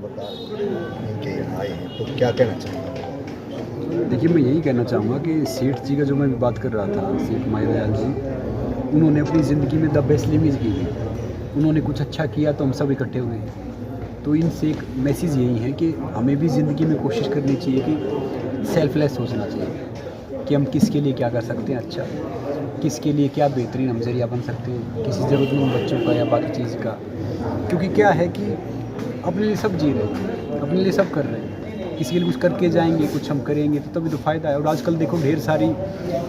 बता के आए हैं, तो क्या कहना चाहेंगे? देखिए, मैं यही कहना चाहूँगा कि सेठ जी का जो मैं बात कर रहा था, सेठ मायादयाल जी, उन्होंने अपनी ज़िंदगी में द बेस्ट लिमिज की थी। उन्होंने कुछ अच्छा किया तो हम सब इकट्ठे हुए हैं। तो इनसे एक मैसेज यही है कि हमें भी ज़िंदगी में कोशिश करनी चाहिए कि सेल्फलेस सोचना चाहिए कि हम किसके लिए क्या कर सकते हैं अच्छा, किसके लिए क्या बेहतरीन हम ज़रिया बन सकते हैं, किसी ज़रूरतमंद बच्चों का या बाकी चीज़ का। क्योंकि क्या है कि अपने लिए सब जी रहे हैं, अपने लिए सब कर रहे हैं, किसी के लिए कुछ करके जाएंगे, कुछ हम करेंगे तो तभी तो फ़ायदा है। और आजकल देखो ढेर सारी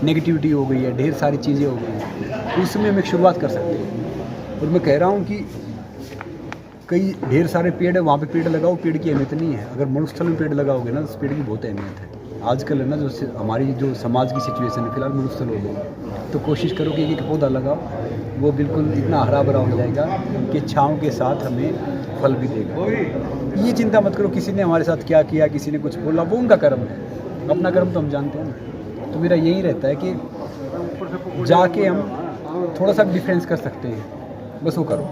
नेगेटिविटी हो गई है, ढेर सारी चीज़ें हो गई हैं, तो इसमें हम एक शुरुआत कर सकते हैं। और मैं कह रहा हूँ कि कई ढेर सारे पेड़ है, वहाँ पे पेड़ लगाओ, पेड़ की अहमियत नहीं है। अगर मरुस्थल में पेड़ लगाओगे ना तो उस पेड़ की बहुत अहमियत है। आजकल है ना, जो हमारी जो समाज की सिचुएशन है, फिलहाल मरुस्थल हो गई, तो कोशिश करो कि एक पौधा लगाओ, वो बिल्कुल इतना हरा भरा हो जाएगा कि छाँव के साथ हमें फल भी देगा। ये चिंता मत करो किसी ने हमारे साथ क्या किया, किसी ने कुछ बोला, वो उनका कर्म है, अपना कर्म तो हम जानते हैं ना। तो मेरा यही रहता है कि जाके हम थोड़ा सा डिफरेंस कर सकते हैं, बस वो करो।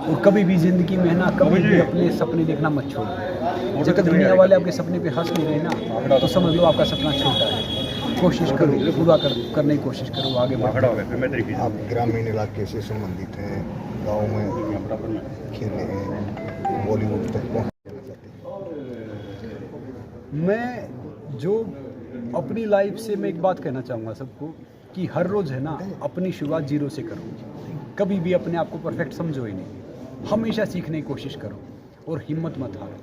और कभी भी ज़िंदगी में है ना, कभी भी अपने सपने देखना मत छोड़ो। जब तक दुनिया वाले आपके सपने पे हंस नहीं रहे ना, तो समझ लो आपका सपना छोटा है। कोशिश करो, पूरा करने की कोशिश करो, आगे बढ़ो। आप ग्रामीण इलाके से संबंधित हैं, गाँव में खेले हैं, बॉलीवुड तक पहुँचना चाहते हैं। मैं जो अपनी लाइफ से मैं एक बात कहना चाहूँगा सबको कि हर रोज़ है ना, अपनी शुरुआत जीरो से करो। कभी भी अपने आप को परफेक्ट समझो ही नहीं, हमेशा सीखने की कोशिश करो और हिम्मत मत हारो।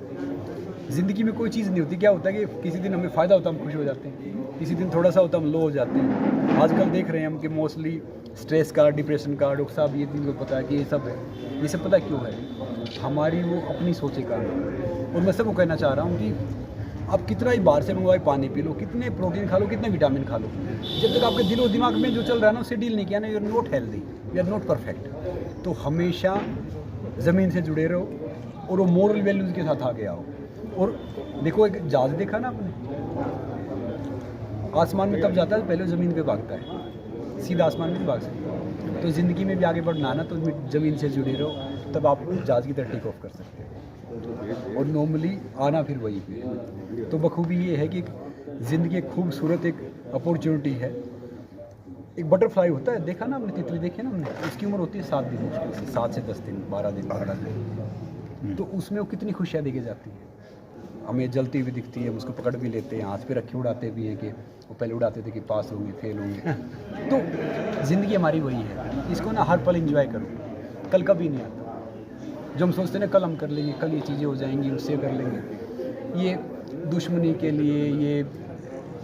ज़िंदगी में कोई चीज़ नहीं होती, क्या होता है कि किसी दिन हमें फ़ायदा होता है, हम खुश हो जाते हैं, किसी दिन थोड़ा सा होता है, हम लो हो जाते हैं। आजकल देख रहे हैं हम कि मोस्टली स्ट्रेस का, डिप्रेशन का, डॉक्टर साहब ये दिन को पता है कि ये सब है। ये सब पता क्यों है? हमारी वो अपनी सोचे का है। और मैं सबको कहना चाह रहा हूँ कि आप कितना ही बाहर से मंगवाए पानी पी लो, कितने प्रोटीन खा लो, कितने विटामिन खा लो, जब तक आपके दिल और दिमाग में जो चल रहा है ना उससे डील नहीं किया ना, you are not healthy, you are not perfect. तो हमेशा ज़मीन से जुड़े रहो और वो मोरल वैल्यूज़ के साथ आगे आओ। और देखो, एक जहाज देखा ना आपने, आसमान में तब जाता है पहले ज़मीन पे भागता है, सीधा आसमान में नहीं भाग सकता। तो ज़िंदगी में भी आगे बढ़ना है ना, तो ज़मीन से जुड़े रहो, तब आप जहाज़ की तरह टेक ऑफ कर सकते हैं। और नॉर्मली आना फिर वही पे। तो बखूबी ये है कि ज़िंदगी एक खूबसूरत एक अपॉर्चुनिटी है। एक बटरफ्लाई होता है, देखा ना आपने, तितली देखी ना हमने, उसकी उम्र होती है 7 दिन, मुश्किल से 7 से 10 दिन, 12 दिन। तो उसमें वो कितनी खुशियाँ देके जाती है। हमें जलती हुई दिखती है, हम उसको पकड़ भी लेते हैं, हाथ पे रखे उड़ाते भी हैं कि वो पहले उड़ाते थे कि पास होंगे, फेल होंगे। तो ज़िंदगी हमारी वही है, इसको ना हर पल एंजॉय करो। कल कभी नहीं आता, जो हम सोचते हैं ना कल हम कर लेंगे, कल ये चीज़ें हो जाएंगी, उससे कर लेंगे, ये दुश्मनी के लिए, ये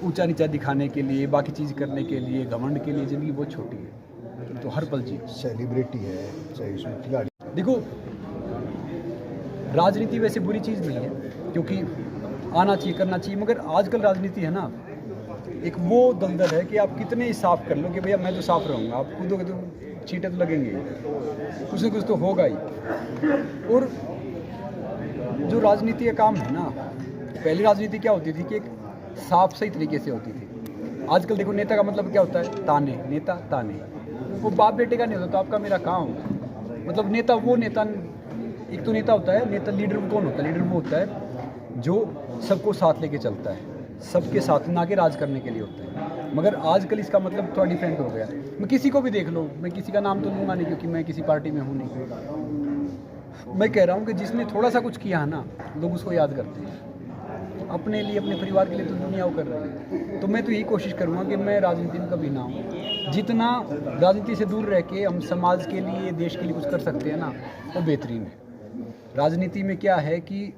ऊंचा नीचा दिखाने के लिए, बाकी चीज़ करने के लिए, घमंड के लिए ज़िंदगी बहुत छोटी है। तो हर पल जी। सेलिब्रिटी है, चाहे उसमें खिलाड़ी, देखो, राजनीति वैसे बुरी चीज़ नहीं है, क्योंकि आना चाहिए, करना चाहिए, मगर आजकल राजनीति है ना, एक वो दलदल है कि आप कितने ही साफ कर लो कि भैया मैं तो साफ रहूँगा, आप कूदोगे तो चीटे तो लगेंगे, कुछ ना कुछ तो होगा ही। और जो राजनीति का काम है ना, पहली राजनीति क्या होती थी कि एक साफ सही तरीके से होती थी। आजकल देखो, नेता का मतलब क्या होता है? ताने, नेता ताने। वो बाप बेटे का नहीं होता, तो आपका मेरा काम होगा। मतलब नेता, वो नेता, एक तो नेता होता है, नेता लीडर कौन होता है? लीडर वो होता है जो सबको साथ लेके चलता है, सबके साथ ना के राज करने के लिए होता है। मगर आजकल इसका मतलब थोड़ा डिफरेंट हो गया। मैं किसी को भी देख लो, मैं किसी का नाम तो लूँगा नहीं क्योंकि मैं किसी पार्टी में हूँ नहीं। मैं कह रहा हूँ कि जिसने थोड़ा सा कुछ किया है ना, लोग उसको याद करते हैं। अपने लिए, अपने परिवार के लिए तो दुनिया वो कर रही है। तो मैं तो यही कोशिश करूँगा कि मैं राजनीति में कभी ना हूँ। जितना राजनीति से दूर रह के हम समाज के लिए, देश के लिए कुछ कर सकते हैं ना, वो बेहतरीन है। राजनीति में क्या है कि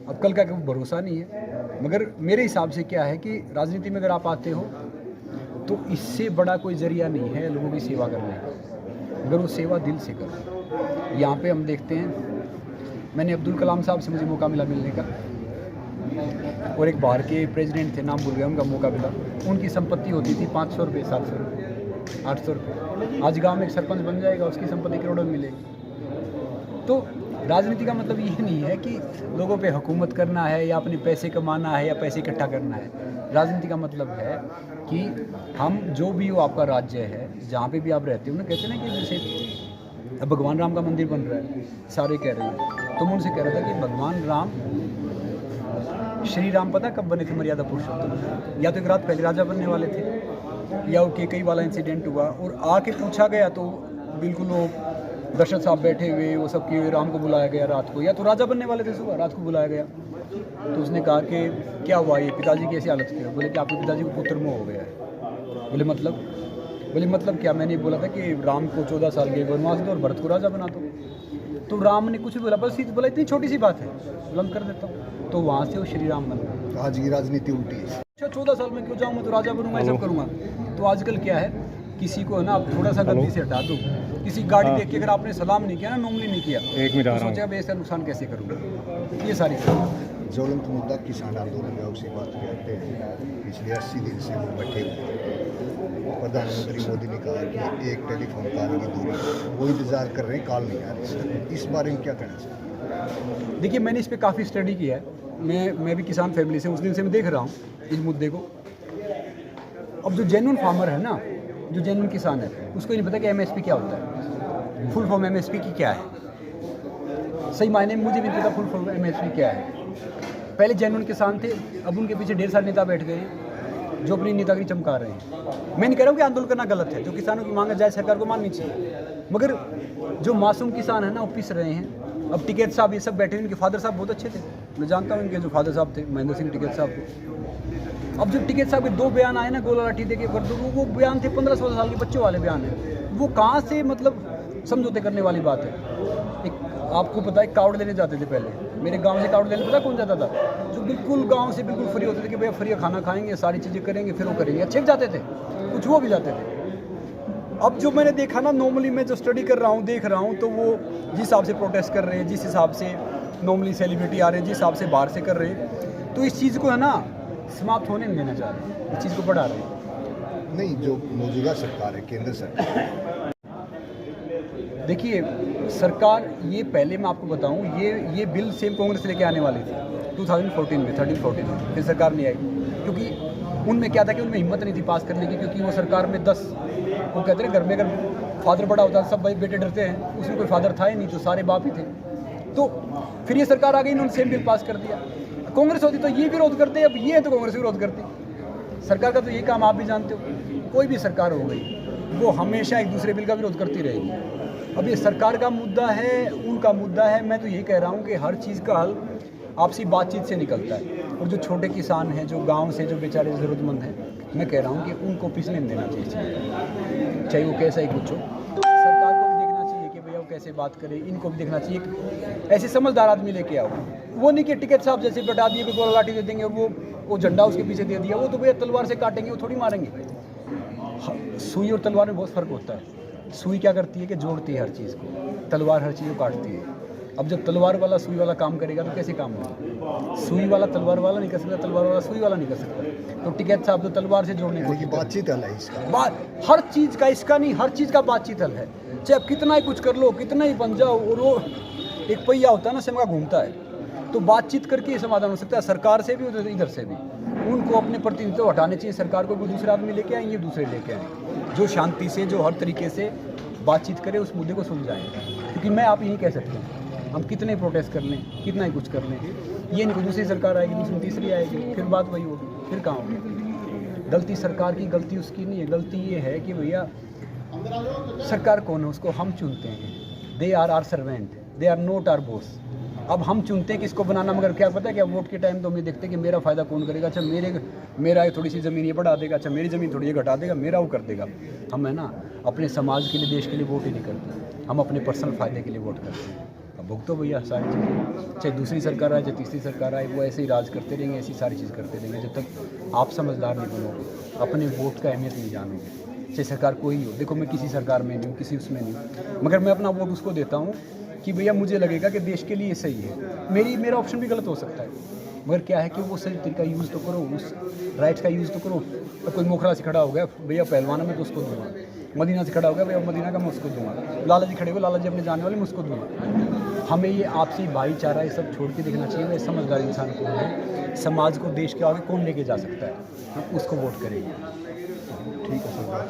अब कल का कोई भरोसा नहीं है, मगर मेरे हिसाब से क्या है कि राजनीति में अगर आप आते हो तो इससे बड़ा कोई जरिया नहीं है लोगों की सेवा करने का, अगर वो सेवा दिल से करो। यहाँ पे हम देखते हैं, मैंने अब्दुल कलाम साहब से मुझे मौका मिला मिलने का, और एक बाहर के प्रेसिडेंट थे, नाम भूल गया, उनका मौका मिला। उनकी संपत्ति होती थी 500 रुपये, 700 रुपये, 800 रुपये। आज गांव में एक सरपंच बन जाएगा, उसकी संपत्ति करोड़ों में मिलेगी। तो राजनीति का मतलब ये नहीं है कि लोगों पे हुकूमत करना है या अपने पैसे कमाना है या पैसे इकट्ठा करना है। राजनीति का मतलब है कि हम जो भी हो, आपका राज्य है, जहाँ पे भी आप रहते हो ना, कहते हैं ना कि जैसे अब भगवान राम का मंदिर बन रहा है, सारे कह रहे हैं, तो मैं उनसे कह रहा था कि भगवान राम, श्री राम पता कब बने थे मर्यादा पुरुषोत्तम? या तो एक रात पहले राजा बनने वाले थे, या वो केकई वाला इंसिडेंट हुआ और आके पूछा गया तो बिल्कुल वो दशरथ साहब बैठे हुए वो सब किए, राम को बुलाया गया रात को, या तो राजा बनने वाले थे सुबह, रात को बुलाया गया। तो उसने कहा कि क्या हुआ ये, पिताजी की ऐसी हालत की? बोले कि आपके पिताजी को पुत्र मोह हो गया है। बोले मतलब क्या? मैंने बोला था कि राम को 14 साल के वनवास दो और भरत को राजा बना दो। तो राम ने कुछ भी बोला, बस बोला इतनी छोटी सी बात है, लंग कर देता हूँ। तो वहाँ से वो श्री राम बन गए। आज की राजनीति उल्टी है। अच्छा 14 साल में क्यों जाऊँ, मैं तो राजा बनूंगा, ये सब करूँगा। तो आजकल क्या है, किसी को ना आप थोड़ा सा गलती से हटा दो, किसी गाड़ी देख के अगर आपने सलाम नहीं किया ना, नॉर्मली नहीं किया, तो सोचेगा मैं इसका नुकसान कैसे करूँगा। ये सारी ज्वलंत मुद्दा किसान आंदोलन में उसी बात कहते हैं। पिछले 80 दिन से वो बैठे हुए हैं। प्रधानमंत्री मोदी ने कहा कि एक टेलीफोन कॉल की दूरी, वो इंतजार कर रहे हैं, कॉल नहीं आ रही। इस बारे में क्या कहना चाहिए? देखिए, मैंने इस पर काफ़ी स्टडी किया है। मैं भी किसान फैमिली से, उस दिन से मैं देख रहा हूँ इस मुद्दे को। अब जो जेन्युइन फार्मर है ना, जो जेन्युइन किसान है, उसको ये नहीं पता कि एमएसपी क्या होता है, फुल फॉर्म एमएसपी की क्या है। सही मायने में मुझे भी नहीं पता फुल फॉर्म एमएसपी क्या है। पहले जेन्युइन किसान थे, अब उनके पीछे ढेर सारे नेता बैठ गए जो अपनी नेतागिरी चमका रहे हैं। मैं नहीं कह रहा हूँ कि आंदोलन करना गलत है, जो किसानों की मांग जाए सरकार को माननी चाहिए, मगर जो मासूम किसान है ना वो पिस रहे हैं। अब टिकैत साहब ये सब बैठे, इनके फादर साहब बहुत अच्छे थे, मैं जानता हूँ इनके जो फादर साहब थे, महेंद्र सिंह टिकैत साहब को। अब जब टिकैत साहब के 2 बयान आए ना, गोला लाठी दे के कर दो, वो बयान थे 15-16 साल के बच्चों वाले बयान है। वो कहाँ से मतलब समझौते करने वाली बात है। एक आपको पता है कावड़ लेने जाते थे पहले, मेरे गांव से कावड़ लेने पता कौन जाता था? जो बिल्कुल गांव से बिल्कुल फ्री होते थे कि भैया फ्री खाना खाएंगे, सारी चीज़ें करेंगे, फिर वो करेंगे, अच्छे जाते थे, कुछ वो भी जाते थे। अब जो मैंने देखा ना, नॉर्मली मैं जो स्टडी कर रहा हूँ, देख रहा हूँ, तो वो जिस हिसाब से प्रोटेस्ट कर रहे हैं, जिस हिसाब से नॉर्मली सेलिब्रिटी आ रहे हैं, जिस हिसाब से बाहर से कर रहे हैं, तो इस चीज़ को है ना समाप्त होने नहीं देना चाह रहे, इस चीज़ को बढ़ा रहे हैं। नहीं, जो मौजूदा सरकार है, केंद्र सरकार, देखिए सरकार, ये पहले मैं आपको बताऊं, ये बिल सेम कांग्रेस लेके आने वाली थी 2014 में, 13-14 में, फिर सरकार नहीं आई, क्योंकि उनमें क्या था कि उनमें हिम्मत नहीं थी पास करने की, क्योंकि वो सरकार में 10, वो कहते हैं घर में अगर फादर बड़ा होता है सब भाई बेटे डरते हैं, उसमें कोई फादर था ही नहीं, तो सारे बाप ही थे। तो फिर ये सरकार आ गई, इन्होंने सेम बिल पास कर दिया। कांग्रेस होती तो ये विरोध करते, अब ये है तो कांग्रेस विरोध करती। सरकार का तो ये काम आप भी जानते हो, कोई भी सरकार हो गई वो हमेशा एक दूसरे बिल का विरोध करती रहेगी। अब ये सरकार का मुद्दा है, उनका मुद्दा है। मैं तो यही कह रहा हूँ कि हर चीज़ का हल आपसी बातचीत से निकलता है, और जो छोटे किसान हैं, जो गांव से जो बेचारे ज़रूरतमंद हैं, मैं कह रहा हूँ कि उनको पिछले नहीं देना चाहिए, चाहे वो कैसा ही कुछ हो। सरकार को भी देखना चाहिए कि भैया वो कैसे बात करे, इनको भी देखना चाहिए, ऐसे समझदार आदमी लेके आओ। वो नहीं कि टिकैत साहब जैसे बता दिए, गोला लाठी दे देंगे, वो झंडा उसके पीछे दे दिया, वो तो भैया तलवार से काटेंगे, वो थोड़ी मारेंगे। सुई और तलवार में बहुत फ़र्क होता है। सुई क्या करती है कि जोड़ती है हर चीज़ को, तलवार हर चीज़ को काटती है। अब जब तलवार वाला सुई वाला काम करेगा तो कैसे काम होगा? सुई वाला तलवार वाला नहीं कर सकता, तलवार वाला सुई वाला नहीं कर सकता। तो टिकैत साहब तो तलवार से जोड़ने की बातचीत हल है इसका, बात हर चीज़ का, इसका नहीं, हर चीज़ का बातचीत हल है। चाहे आप कितना ही कुछ कर लो, कितना ही बन जाओ, और वो एक पहिया होता है ना, सिमका घूमता है, तो बातचीत करके ये समाधान हो सकता है, सरकार से भी और इधर से भी। उनको अपने प्रतिनिधित्व हटाने चाहिए, सरकार को कोई दूसरे आदमी लेके आएंगे, दूसरे लेके आएंगे, जो शांति से, जो हर तरीके से बातचीत करे, उस मुद्दे को सुलझाएं। क्योंकि मैं आप यही कह सकते हैं, हम कितने प्रोटेस्ट कर लें, कितना ही कुछ कर लें, ये नहीं, दूसरी सरकार आएगी, दूसरी तीसरी आएगी, फिर बात वही होगी, फिर कहाँ होगी? गलती सरकार की, गलती उसकी नहीं है। गलती ये है कि भैया सरकार कौन है, उसको हम चुनते हैं। They are our servant, they are not our boss. अब हम चुनते हैं किसको बनाना, मगर क्या पता है क्या, वोट के टाइम तो हम ये देखते हैं कि मेरा फ़ायदा कौन करेगा। अच्छा मेरा थोड़ी सी ज़मीन ये बढ़ा देगा, अच्छा मेरी ज़मीन थोड़ी ये घटा देगा, मेरा वो कर देगा। हम है ना अपने समाज के लिए, देश के लिए वोट ही नहीं करते, हम अपने पर्सनल फ़ायदे के लिए वोट करते हैं। अब भुगतो भैया सारी चीज़ें, चाहे दूसरी सरकार आए, चाहे तीसरी सरकार आए, वो ऐसे ही राज करते रहेंगे, ऐसी सारी चीज़ करते रहेंगे, जब तक आप समझदार नहीं बनोगे, अपने वोट का अहमियत नहीं जानोगे। चाहे सरकार कोई हो, देखो मैं किसी सरकार में नहीं हूँ, किसी उसमें नहीं हूँ, मगर मैं अपना वोट उसको देता हूँ कि भैया मुझे लगेगा कि देश के लिए सही है। मेरा ऑप्शन भी गलत हो सकता है, मगर क्या है कि वो सही तरीका यूज़ तो करो, उस राइट्स का यूज़ तो करो। अब कोई मोखरा से खड़ा हो गया, भैया पहलवान है मैं तो उसको दूंगा, मदीना से खड़ा हो गया, भैया मदीना का मैं उसको दूंगा, लाला जी खड़े हुए, लाला जी अपने जाने वाले मैं उसको दूंगा। हमें ये आपसी भाईचारा ये सब छोड़ के देखना चाहिए, वह समझदार इंसान कौन है, समाज को, देश के आगे कौन लेके जा सकता है, हम उसको वोट करेंगे। ठीक है सर।